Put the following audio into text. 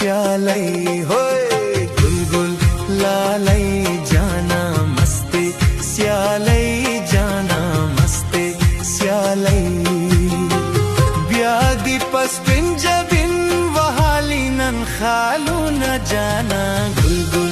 स्यालै होय गुलगुल लालै जाना मस्ते स्यालै जाना मस्ते स्यालै ब्यादि पस्पिन जबिन वहालिनन खालू न जाना गुलगुल